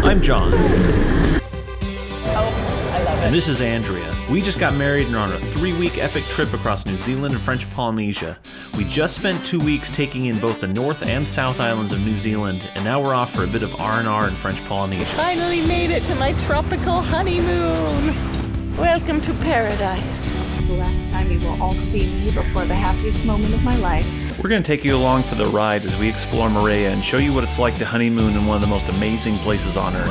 I'm John. Oh, I love it. And this is Andrea. We just got married and are on a 3-week epic trip across New Zealand and French Polynesia. We just spent 2 weeks taking in both the North and South Islands of New Zealand, and now we're off for a bit of R&R in French Polynesia. Finally made it to my tropical honeymoon. Welcome to paradise. The last time you will all see me before the happiest moment of my life. We're going to take you along for the ride as we explore Moorea and show you what it's like to honeymoon in one of the most amazing places on Earth.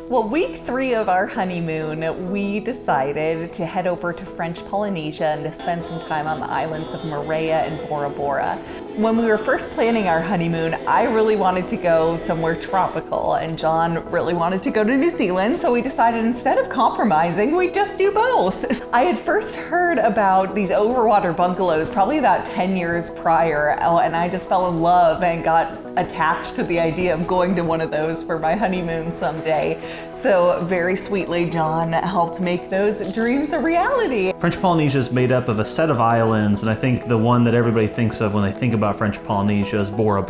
Well, week 3 of our honeymoon, we decided to head over to French Polynesia and to spend some time on the islands of Moorea and Bora. When we were first planning our honeymoon, I really wanted to go somewhere tropical, and John really wanted to go to New Zealand, so we decided instead of compromising, we'd just do both. I had first heard about these overwater bungalows probably about 10 years prior, and I just fell in love and got attached to the idea of going to one of those for my honeymoon someday. So very sweetly, John helped make those dreams a reality. French Polynesia is made up of a set of islands, and I think the one that everybody thinks of when they think about French Polynesia is Bora.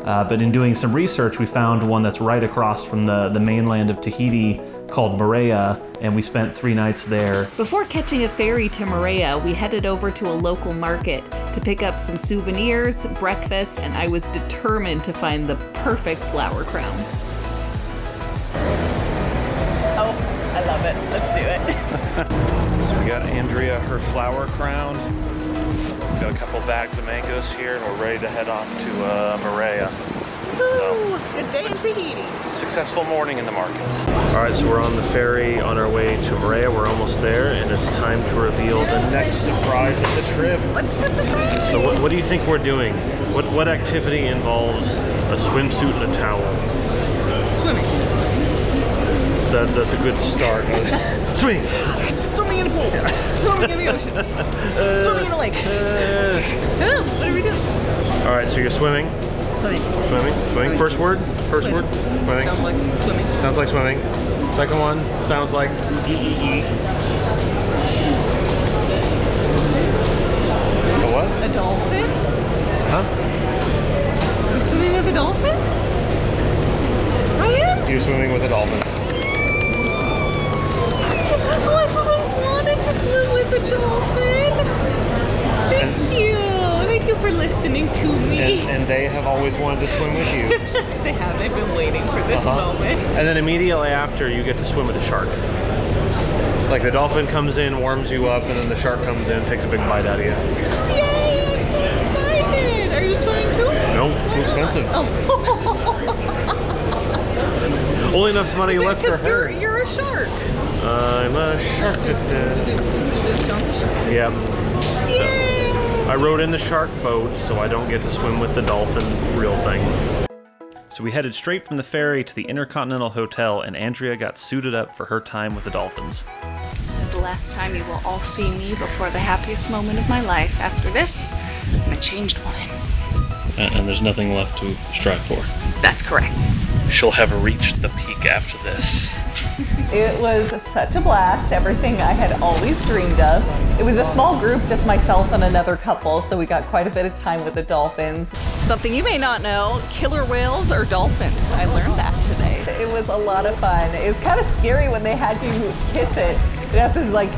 But in doing some research, we found one that's right across from the mainland of Tahiti called Moorea, and we spent 3 nights there. Before catching a ferry to Moorea, we headed over to a local market to pick up some souvenirs, breakfast, and I was determined to find the perfect flower crown. Oh, I love it. Let's do it. So we got Andrea her flower crown. We've got a couple bags of mangoes here, and we're ready to head off to Moorea. Woo! Good day in Tahiti. Successful morning in the market. All right, so we're on the ferry on our way to Moorea. We're almost there, and it's time to reveal the next surprise of the trip. What's the surprise? So what do you think we're doing? What activity involves a swimsuit and a towel? Swimming. That's a good start. Swimming. Swimming in a pool. Swimming in the ocean. Swimming in a lake. Oh, what are we doing? All right, so you're swimming. Swimming. Swimming. First word. Swim. Word. Swimming. Sounds like swimming. Sounds like swimming. Second one sounds like E. A what? A dolphin? Huh? Are you swimming with a dolphin? I am? You're swimming with a dolphin. Oh, I've always wanted to swim with a dolphin. Thank you. Thank you for listening to me. And they have always wanted to swim with you. They have. They've been waiting for this moment. And then immediately after, you get to swim with a shark. Like the dolphin comes in, warms you up, and then the shark comes in, takes a big bite out of you. Yay! I'm so excited. Are you swimming too? No, too expensive. Oh. Only enough money left for her. You're a shark. I'm a shark. John's a shark. Yeah. Yay! I rode in the shark boat, so I don't get to swim with the dolphin real thing. So we headed straight from the ferry to the Intercontinental Hotel, and Andrea got suited up for her time with the dolphins. This is the last time you will all see me before the happiest moment of my life. After this, I'm a changed woman. And there's nothing left to strive for. That's correct. She'll have reached the peak after this. It was such a blast, everything I had always dreamed of. It was a small group, just myself and another couple, so we got quite a bit of time with the dolphins. Something you may not know, killer whales are dolphins. I learned that today. It was a lot of fun. It was kind of scary when they had to kiss it. It has this like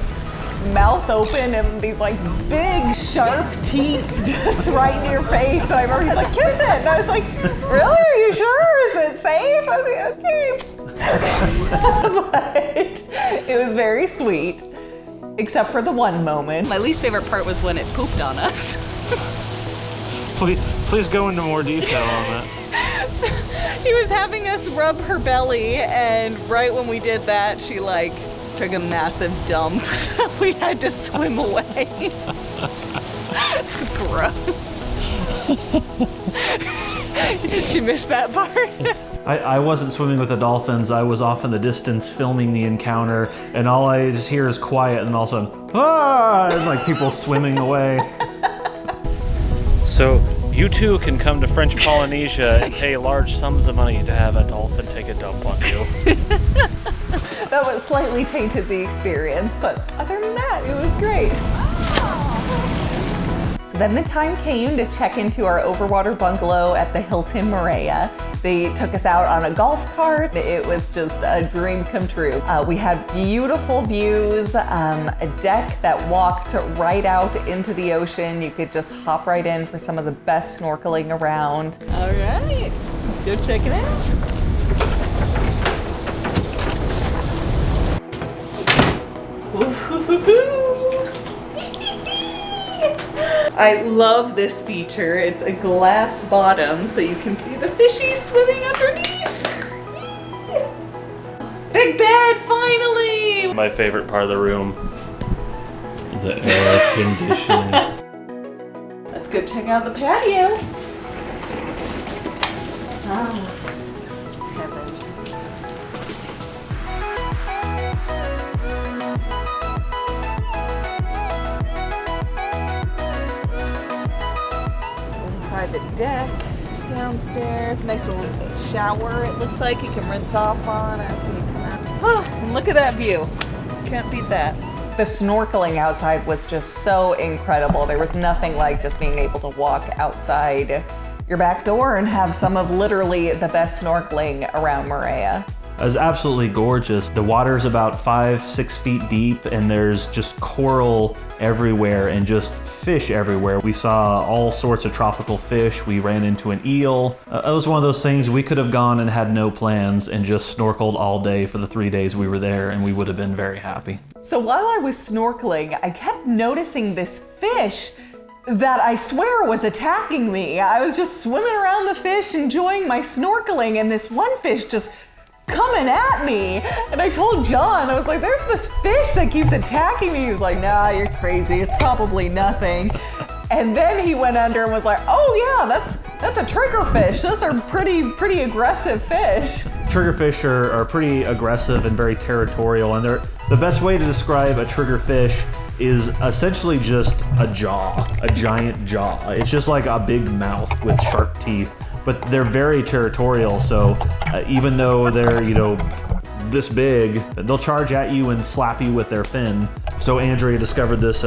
mouth open and these like big sharp teeth just right in your face. And I remember he's like, kiss it. And I was like, really? Are you sure? Is it safe? Okay. But it was very sweet, except for the one moment. My least favorite part was when it pooped on us. Please go into more detail on that. So, he was having us rub her belly, and right when we did that, she like took a massive dump, so we had to swim away. It's gross. Did you miss that part? I wasn't swimming with the dolphins. I was off in the distance filming the encounter, and all I just hear is quiet, and all of a sudden, ah! And like people swimming away. So you too can come to French Polynesia and pay large sums of money to have a dolphin take a dump on you. That was slightly tainted the experience, but other than that, it was great. So then the time came to check into our Overwater bungalow at the Hilton Moorea. They took us out on a golf cart. It was just a dream come true. We had beautiful views, a deck that walked right out into the ocean. You could just hop right in for some of the best snorkeling around. All right, let's go check it out. I love this feature. It's a glass bottom, so you can see the fishies swimming underneath. Big bed, finally! My favorite part of the room, the air conditioning. Let's go check out the patio. Oh, heaven. Private deck downstairs. Nice little shower, it looks like. You can rinse off on after you come out. Oh, and look at that view. Can't beat that. The snorkeling outside was just so incredible. There was nothing like just being able to walk outside your back door and have some of literally the best snorkeling around Moorea. It was absolutely gorgeous. The water's about 5-6 feet deep, and there's just coral everywhere and just fish everywhere. We saw all sorts of tropical fish. We ran into an eel. It was one of those things we could have gone and had no plans and just snorkeled all day for the 3 days we were there, and we would have been very happy. So while I was snorkeling, I kept noticing this fish that I swear was attacking me. I was just swimming around the fish, enjoying my snorkeling, and this one fish just coming at me. And I told John, I was like, there's this fish that keeps attacking me. He was like, nah, you're crazy. It's probably nothing. And then he went under and was like, oh yeah, that's a triggerfish. Those are pretty aggressive fish. Triggerfish are pretty aggressive and very territorial, and the best way to describe a triggerfish is essentially just a jaw, a giant jaw. It's just like a big mouth with sharp teeth. But they're very territorial, so even though they're, this big, they'll charge at you and slap you with their fin. So Andrea discovered this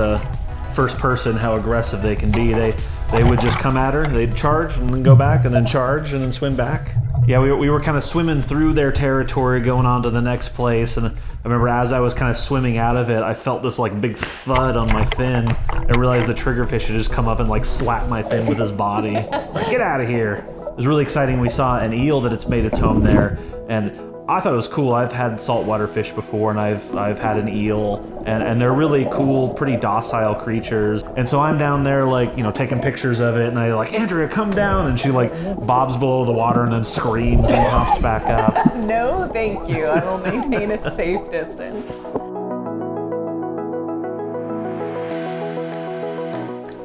first person, how aggressive they can be. They would just come at her, they'd charge and then go back and then charge and then swim back. Yeah, we were kind of swimming through their territory, going on to the next place, and I remember as I was kind of swimming out of it, I felt this like big thud on my fin and realized the triggerfish had just come up and like slapped my fin with his body. Like, get out of here. It was really exciting. We saw an eel that it's made its home there, and I thought it was cool. I've had saltwater fish before, and I've had an eel, and they're really cool, pretty docile creatures. And so I'm down there, like, taking pictures of it, and I like, Andrea, come down, and she like bobs below the water and then screams and pops back up. No, thank you. I will maintain a safe distance.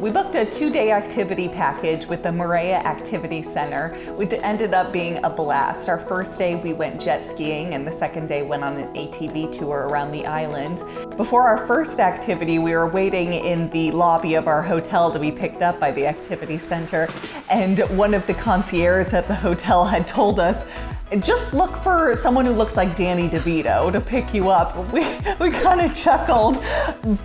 We booked a 2-day activity package with the Moorea Activity Center, which ended up being a blast. Our first day we went jet skiing, and the second day went on an ATV tour around the island. Before our first activity, we were waiting in the lobby of our hotel to be picked up by the activity center, and one of the concierges at the hotel had told us, just look for someone who looks like Danny DeVito to pick you up. We kind of chuckled,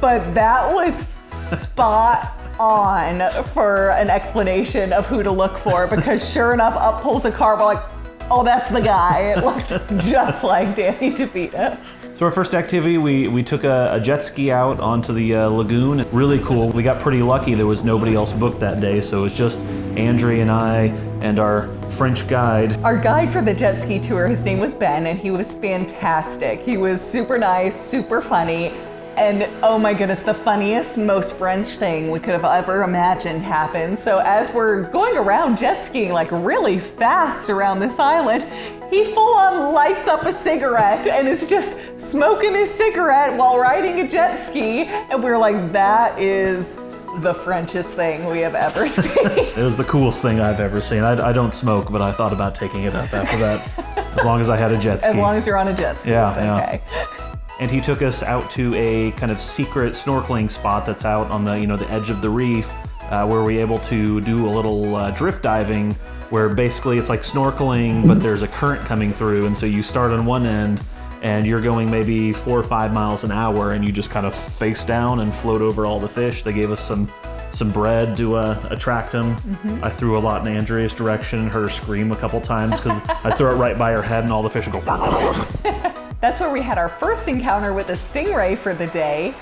but that was spot on for an explanation of who to look for, because sure enough, up pulls a car, we're like, oh, that's the guy. It looked just like Danny DeVito. So our first activity, we took a jet ski out onto the lagoon. Really cool. We got pretty lucky. There was nobody else booked that day, so it was just Andrea and I and our French guide. Our guide for the jet ski tour, his name was Ben, and he was fantastic. He was super nice, super funny. And oh my goodness, the funniest, most French thing we could have ever imagined happened. So as we're going around jet skiing like really fast around this island, he full on lights up a cigarette and is just smoking his cigarette while riding a jet ski. And we're like, that is the Frenchest thing we have ever seen. It was the coolest thing I've ever seen. I don't smoke, but I thought about taking it up after that, as long as I had a jet ski. As long as you're on a jet ski, yeah, it's okay. And he took us out to a kind of secret snorkeling spot that's out on the the edge of the reef, where we were able to do a little drift diving, where basically it's like snorkeling, but there's a current coming through, and so you start on one end and you're going maybe 4 or 5 miles an hour, and you just kind of face down and float over all the fish. They gave us some some bread to attract them. I threw a lot in Andrea's direction and heard her scream a couple times because I throw it right by her head and all the fish would go. That's where we had our first encounter with a stingray for the day.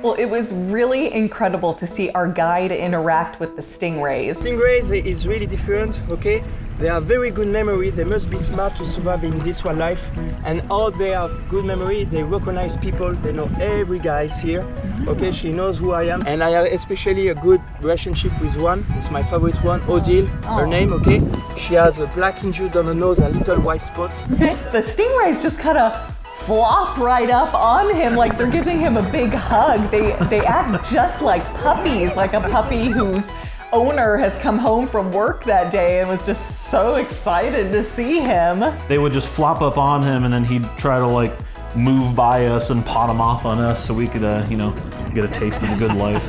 Well, it was really incredible to see our guide interact with the stingrays. Stingrays is really different, okay? They have very good memory. They must be smart to survive in this one life. And all they have good memory, they recognize people. They know every guy's here. Okay, she knows who I am. And I have especially a good relationship with one. It's my favorite one, Odile, her name, okay? She has a black injury on her nose and little white spots. The stingrays just kind of flop right up on him like they're giving him a big hug. They act just like puppies, like a puppy whose owner has come home from work that day and was just so excited to see him. They would just flop up on him and then he'd try to like move by us and pot him off on us so we could, you know, get a taste of a good life.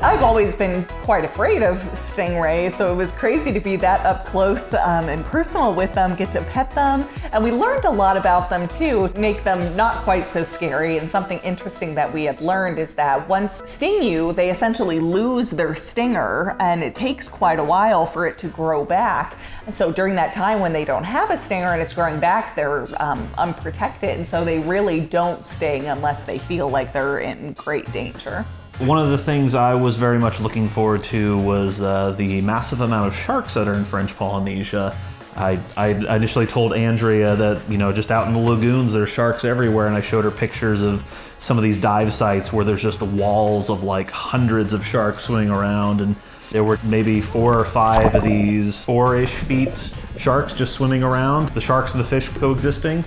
I've always been quite afraid of stingrays, so it was crazy to be that up close and personal with them, get to pet them. And we learned a lot about them too, make them not quite so scary. And something interesting that we had learned is that once sting you, they essentially lose their stinger and it takes quite a while for it to grow back. And so during that time when they don't have a stinger and it's growing back, they're unprotected. And so they really don't sting unless they feel like they're in great danger. One of the things I was very much looking forward to was the massive amount of sharks that are in French Polynesia. I initially told Andrea that, you know, just out in the lagoons there's sharks everywhere, and I showed her pictures of some of these dive sites where there's just walls of like hundreds of sharks swimming around, and there were maybe 4 or 5 of these 4-ish feet sharks just swimming around, the sharks and the fish coexisting.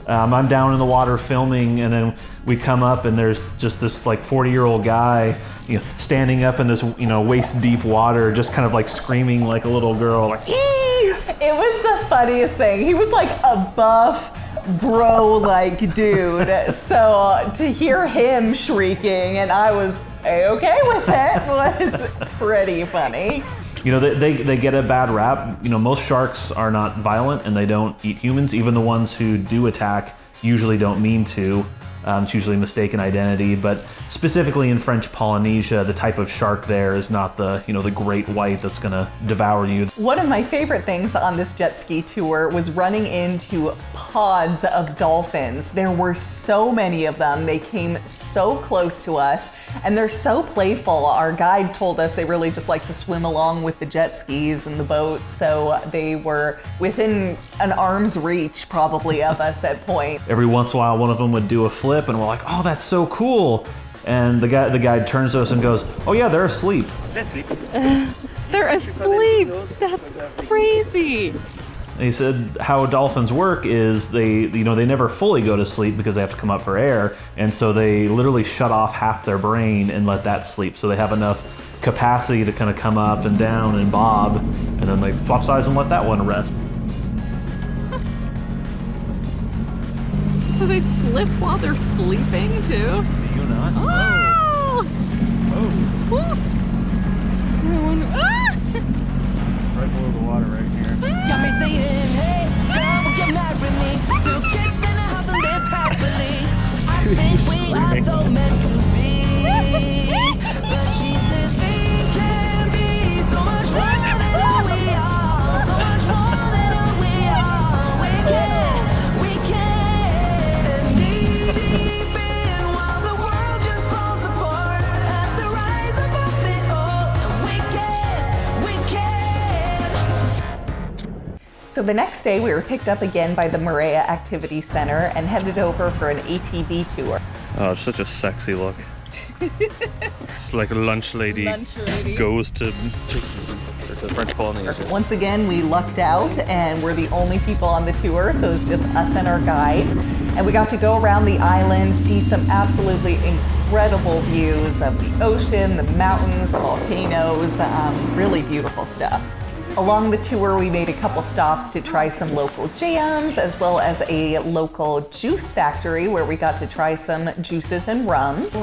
I'm down in the water filming, and then we come up and there's just this like 40-year-old guy, you know, standing up in this, you know, waist deep water, just kind of like screaming like a little girl, like, "Ee!" It was the funniest thing. He was like a buff, bro-like dude. So to hear him shrieking, and I was okay with it, was pretty funny. You know, they get a bad rap. You know, most sharks are not violent and they don't eat humans. Even the ones who do attack usually don't mean to. It's usually mistaken identity, but specifically in French Polynesia, the type of shark there is not the, you know, the great white that's gonna devour you. One of my favorite things on this jet ski tour was running into pods of dolphins. There were so many of them. They came so close to us, and they're so playful. Our guide told us they really just like to swim along with the jet skis and the boats, so they were within an arm's reach probably of us at points. Every once in a while, one of them would do a flip, and we're like, "Oh, that's so cool!" And the guide turns to us and goes, "Oh yeah, they're asleep." They're asleep. That's crazy. And he said how dolphins work is they never fully go to sleep because they have to come up for air, and so they literally shut off half their brain and let that sleep, so they have enough capacity to kind of come up and down and bob, and then they flop sides and let that one rest. So they flip while they're sleeping too? You not? Oh! Oh! Ah! Right below the water right here. Got me saying, hey, girl, will you marry me? 2 kids in a house and live happily. I think we are so meant to be. But she says we can be so much more than who we are. So much more than who we are. We can. And deep in while the world just falls apart. At the rise above it all. We can. So the next day we were picked up again by the Moorea Activity Center and headed over for an ATV tour. Oh, it's such a sexy look. It's like a lunch lady, goes to French Polynesia. Once again, we lucked out and we're the only people on the tour, so it's just us and our guide. And we got to go around the island, see some absolutely incredible views of the ocean, the mountains, the volcanoes, really beautiful stuff. Along the tour, we made a couple stops to try some local jams, as well as a local juice factory where we got to try some juices and rums.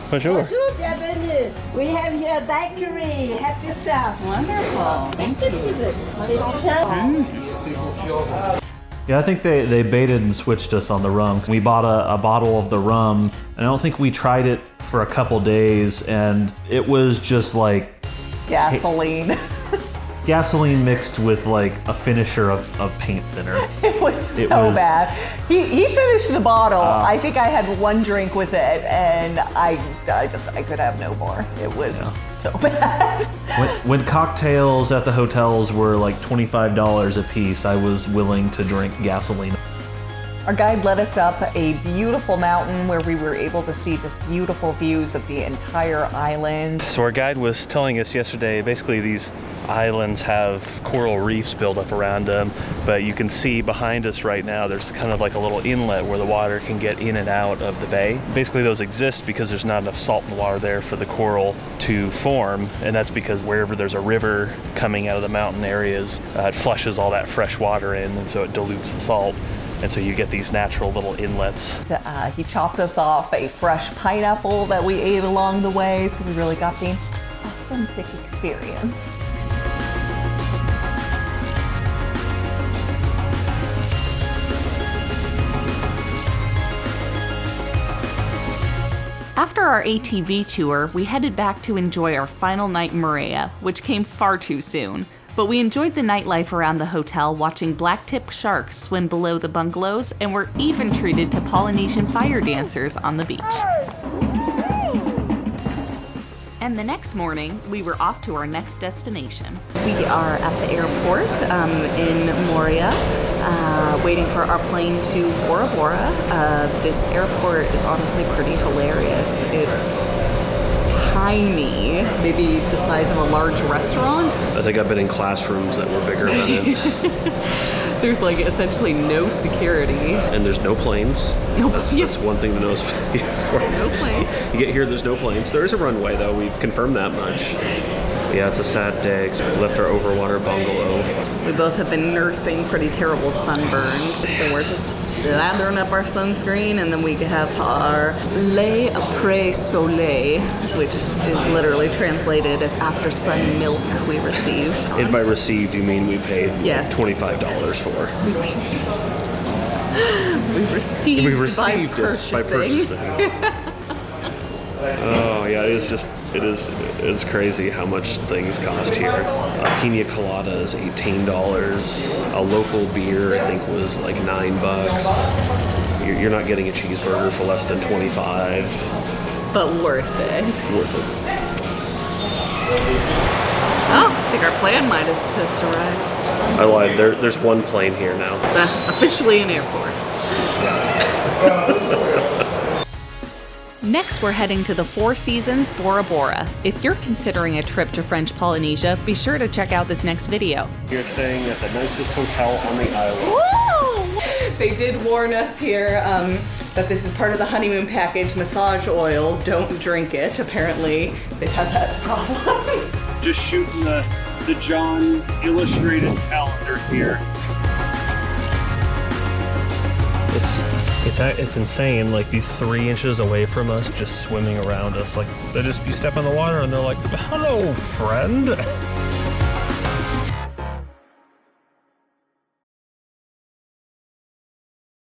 Bonjour. Bienvenue. We have here daiquiri. Help yourself. Wonderful. Thank you. Yeah, I think they baited and switched us on the rum. We bought a bottle of the rum, and I don't think we tried it for a couple days, and it was just like Gasoline. gasoline mixed with like a finisher of paint thinner. It was so bad. He finished the bottle. I think I had one drink with it, and I could have no more. It was so bad. When cocktails at the hotels were like $25 a piece, I was willing to drink gasoline. Our guide led us up a beautiful mountain where we were able to see just beautiful views of the entire island. So our guide was telling us yesterday, basically these islands have coral reefs built up around them, but you can see behind us right now there's kind of like a little inlet where the water can get in and out of the bay. Basically those exist because there's not enough salt in the water there for the coral to form, and that's because wherever there's a river coming out of the mountain areas, it flushes all that fresh water in, and so it dilutes the salt. And so you get these natural little inlets. He chopped us off a fresh pineapple that we ate along the way, so we really got the authentic experience. After our ATV tour, we headed back to enjoy our final night in Moorea, which came far too soon. But we enjoyed the nightlife around the hotel, watching black-tip sharks swim below the bungalows, and were even treated to Polynesian fire dancers on the beach. And the next morning, we were off to our next destination. We are at the airport in Moorea, waiting for our plane to Bora. This airport is honestly pretty hilarious. It's tiny, maybe the size of a large restaurant. I think I've been in classrooms that were bigger than it. There's like essentially no security. And there's no planes. That's one thing to know. No planes. You get here, there's no planes. There is a runway though, we've confirmed that much. Yeah, it's a sad day because we left our Overwater bungalow. We both have been nursing pretty terrible sunburns, so we're just lathering up our sunscreen, and then we have our lait après soleil, which is literally translated as after sun milk we received. And by received, you mean we paid Yes. $25 for. We received by it purchasing. by purchasing. Oh yeah, it is crazy how much things cost here. A pina colada is $18. A local beer I think was like $9. You're not getting a cheeseburger for less than 25. But worth it. Worth it. Oh, I think our plan might have just arrived. I lied. There's one plane here now. It's officially an airport. Next, we're heading to the Four Seasons Bora. If you're considering a trip to French Polynesia, be sure to check out this next video. You're staying at the nicest hotel on the island. Woo! They did warn us here that this is part of the honeymoon package, massage oil. Don't drink it. Apparently, they've had that problem. Just shooting the John illustrated calendar here. It's insane, like these 3 inches away from us just swimming around us. Like you step in the water and they're like, hello, friend.